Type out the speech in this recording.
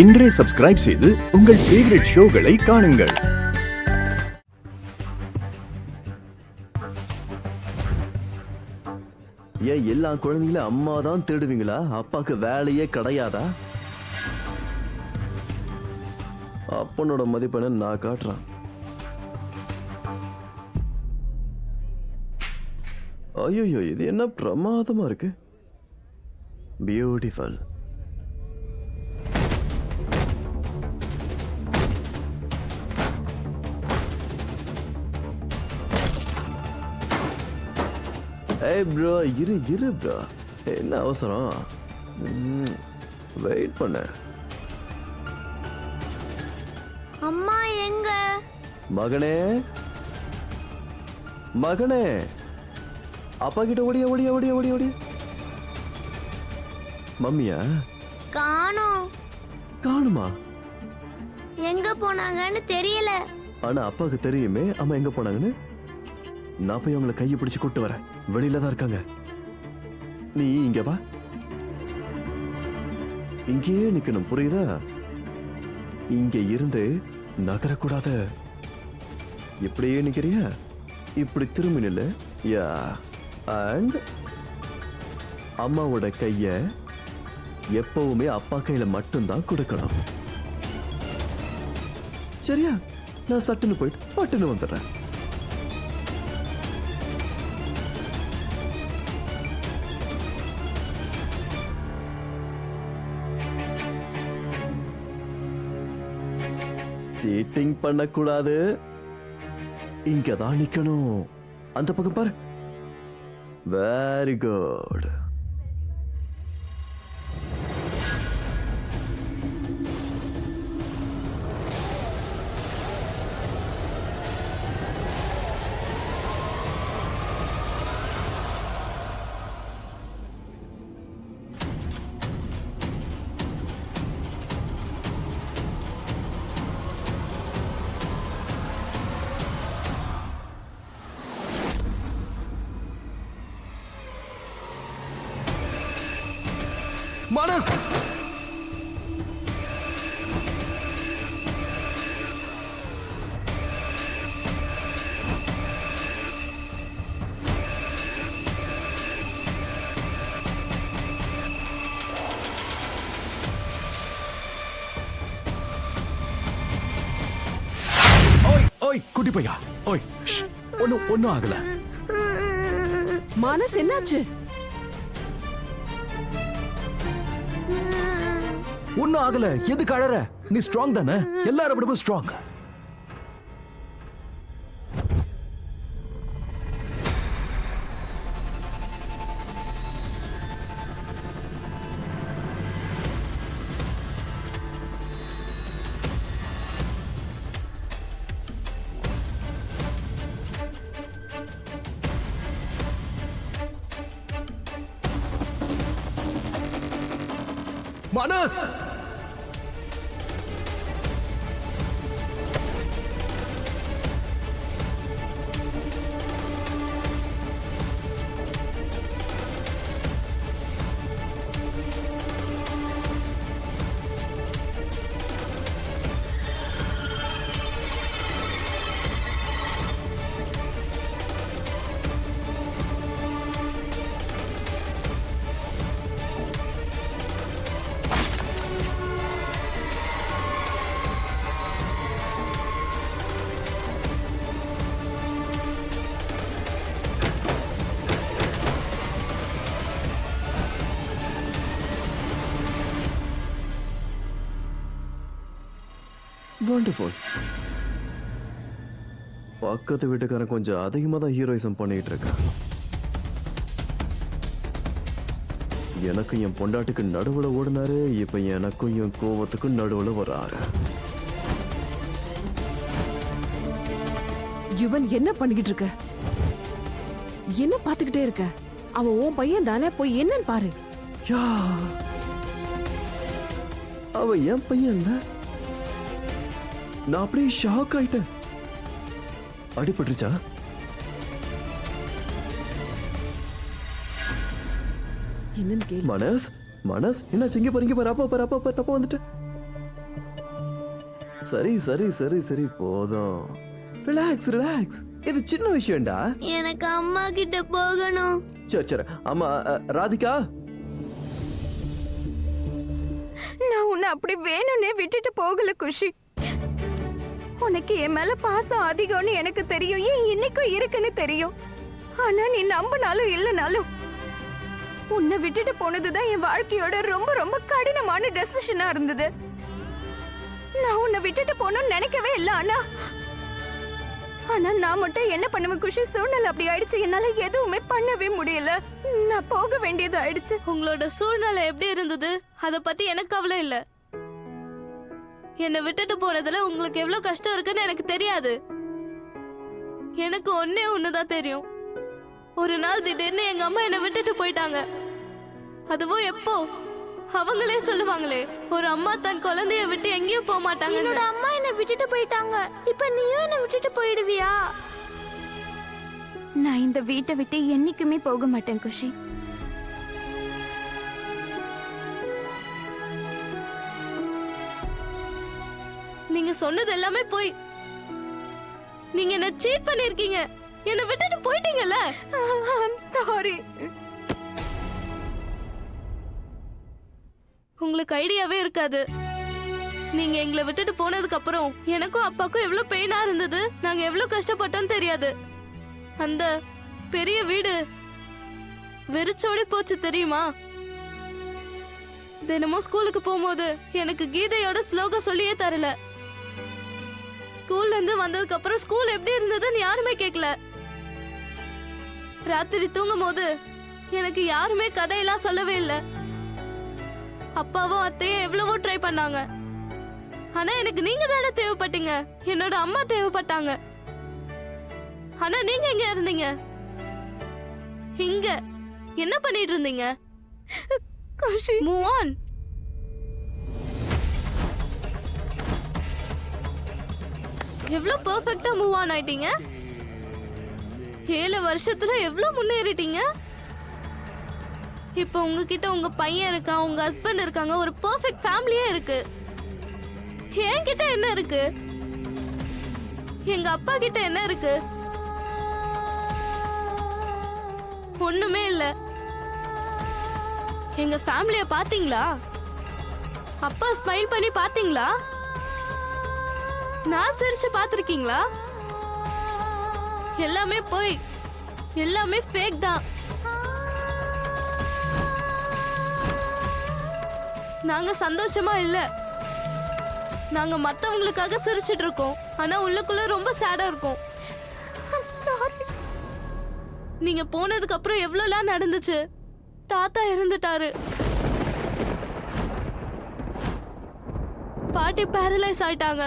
இன்றே சப்ஸ்கிரைப் செய்து உங்கள் ஃபேவரட் ஷோகளை காணுங்கள். ஏன் எல்லா குழந்தைங்களும் அம்மா தான் தேடுவீங்களா? அப்பாக்கு வேலையே கிடையாதா? அப்பனோட மதிப்பெண்ண நான் காட்டுறேன். ஐயோ, இது என்ன பிரமாதமா இருக்கு. பியூட்டிஃபுல். ஏய் ப்ரோ, இரு ப்ரோ. என்ன அவசரம்? வெயிட் பண்ண. அம்மா எங்க? மகனே, மகனே, அப்பா கிட்ட ஓடியா ஓடியா ஓடியா ஓடியா ஓடியா. மம்மியா? காணோம். காணுமா? எங்க போனாங்கன்னு தெரியல. ஆனா அப்பாவுக்கு தெரியுமே அம்மா எங்க போனாங்கன்னு. நான் போய் அவங்களை கையை பிடிச்சு கூட்டு வரேன். வெளியில தான் இருக்காங்க. நீ இங்க வா. இங்கேயே நிக்கணும், புரியுதா? இங்க இருந்து நகரக்கூடாது. இப்படியே நிக்கிறியா? இப்படி திரும்பி நில்லு. யா. அண்ட் அம்மாவோட கைய எப்பவுமே அப்பா கையில மட்டும்தான் கொடுக்கணும். சரியா? நான் சட்டுன்னு போயிட்டு பட்டுன்னு வந்துடுறேன். சீட்டிங் பண்ணக்கூடாது. இங்கதான் நிக்கணும். அந்த பக்கம் பாரு. Very good. மானஸ், ஓய் ஓய் குட்டி பையா, ஓய் ஒன்னும் ஆகல. மானஸ், என்னாச்சு? ஒன்னும் ஆகல. எதுக்கு அழற? நீ ஸ்ட்ராங் தானே? எல்லாரும் விடவும் ஸ்ட்ராங். மானஸ், வண்டர்ஃபுல். பக்கத்து வீட்டுக்காரன் கொஞ்சம் அதிகமா தான் ஹீரோயிசம் பண்ணிட்டு இருக்கான். எனக்கும் என் பொண்டாட்டுக்கு நடுவுல ஓடினாரு. இப்ப எனக்கும் என் கோவத்துக்கும் நடுவுல வராரு. யுவன், என்ன பண்ணிக்கிட்டு இருக்க? என்ன பாத்துக்கிட்டே இருக்க? அவன் உன் பையன் தானே, போய் என்னன்னு பாரு. யா, அவ என் பையன் இல்ல. நான் அப்படியே ஷாக் ஆயிட்டேன். அடிபட்டுருச்சா? என்னன்னு கேளு. மனஸ், மனஸ், என்ன இங்க பாரு, இங்க பாரு. அப்பா பாரு, அப்பா பாரு, அப்பா வந்துட்டு. சரி சரி சரி சரி போதும். Relax relax. இது சின்ன விஷயம்டா. எனக்கு அம்மா கிட்ட போகணும். சரி சரி. அம்மா ராதிகா, நான் உன்னை அப்படி வேணும்னே விட்டுட்டு போகல குஷி. உனக்கு என் மேல பாசம் அதிகம்னு எனக்கு தெரியும், ஏன் இன்னைக்கும் இருக்குன்னு தெரியும். ஆனா நீ நம்பினாலும் இல்லைனாலும் உன்னை விட்டுட்டு போனதுதான் என் வாழ்க்கையோட ரொம்ப ரொம்ப கடினமான டெசிஷனா இருந்தது. நான் உன்னை விட்டுட்டு போகணும்னு நினைக்கவே இல்லை. ஆனா நான் மட்டும் என்ன பண்ணுவேன் குஷி? சூழ்நிலை அப்படி ஆயிடுச்சு, என்னால எதுவுமே பண்ணவே முடியல. நான் போக வேண்டியது ஆயிடுச்சு. உங்களோட சூழ்நிலை எப்படி இருந்தது அத பத்தி எனக்கு கவலை இல்ல. என்னை விட்டுட்டு போனதுல உங்களுக்கு எவ்வளவு கஷ்டம் இருக்குன்னு எனக்கு தெரியாது. எனக்கு ஒன்னே ஒண்ணுதான் தெரியும். ஒரு நாள் திடீர்னு எங்க அம்மா என்னை விட்டுட்டு போயிட்டாங்க. அதுவும் எப்போ? அவங்களே சொல்லுவாங்களே, ஒரு அம்மா தன் குழந்தைய விட்டு எங்கேயும் போக மாட்டாங்க. என்னோட அம்மா என்ன விட்டுட்டு போயிட்டாங்க, இப்ப நீயும் என்ன விட்டுட்டு போயிடுவியா? நான் இந்த வீட்டை விட்டு என்னைக்குமே போக மாட்டேன் குஷி. நீங்க சொன்னது எல்லாமே போய். நீங்க என்ன சீட் பண்ணிருக்கீங்க, என்னை விட்டுட்டு போயிட்டீங்கல்ல. சாரி. உங்களுக்கு ஐடியாவே இருக்காது. நீங்க எங்களை விட்டுட்டு போனதுக்கு அப்புறம் எனக்கும் அப்பாக்கும் எவ்வளவு பெயினா இருந்தது, நாங்க எவ்வளவு கஷ்டப்பட்டோம் தெரியாது. அந்த பெரிய வீடு வெறிச்சோடி போச்சு தெரியுமா? தினமும் ஸ்கூலுக்கு போகும்போது எனக்கு கீதையோட ஸ்லோகம் சொல்லியே தரல. ஸ்கூல்ல இருந்து வந்ததுக்கு அப்புறம் ஸ்கூல் எப்படி இருந்ததுன்னு யாருமே கேட்கல. ராத்திரி தூங்கும் போது எனக்கு யாருமே கதையெல்லாம் சொல்லவே இல்லை. அப்பாவும் அத்தையும் எவ்வளவோ ட்ரை பண்ணாங்க. ஆனா எனக்கு நீங்க தானே தேவைப்பட்டீங்க, என்னோட அம்மா தேவைப்பட்டாங்க. ஆனா நீங்க எங்க இருந்தீங்க? இங்க என்ன பண்ணிட்டு இருந்தீங்க? Move on. எவ்வளவு பெர்ஃபெக்ட்டா மூவ் ஆன் ஆயிட்டீங்க. 7 வருஷத்துல எவ்வளவு முன்னேறிட்டீங்க. இப்ப உங்ககிட்ட உங்க பையன் இருக்கான், உங்க ஹஸ்பண்ட் இருக்காங்க, ஒரு பெர்ஃபெக்ட் ஃபேமிலியே இருக்கு. என்கிட்ட என்ன இருக்கு? எங்க அப்பா கிட்ட என்ன இருக்கு? ஒண்ணுமே இல்ல. எங்க ஃபேமிலிய பாத்தீங்களா? அப்பா ஸ்மைல் பண்ணி பாத்தீங்களா? நான் சிரிச்சு பாத்திருக்கீங்களா? எல்லாமே போய், எல்லாமே ஃபேக் தான். நாங்க சந்தோஷமா இல்ல. நாங்க மத்தவங்களுக்காக சிரிச்சிட்டு இருக்கோம், ஆனா உள்ளுக்குள்ள ரொம்ப சேடா இருக்கும். சாரி. நீங்க போனதுக்கு அப்புறம் எவ்வளவுலாம் நடந்துச்சு. தாத்தா இறந்துட்டாரு, பாட்டி பேரலைஸ் ஆயிட்டாங்க.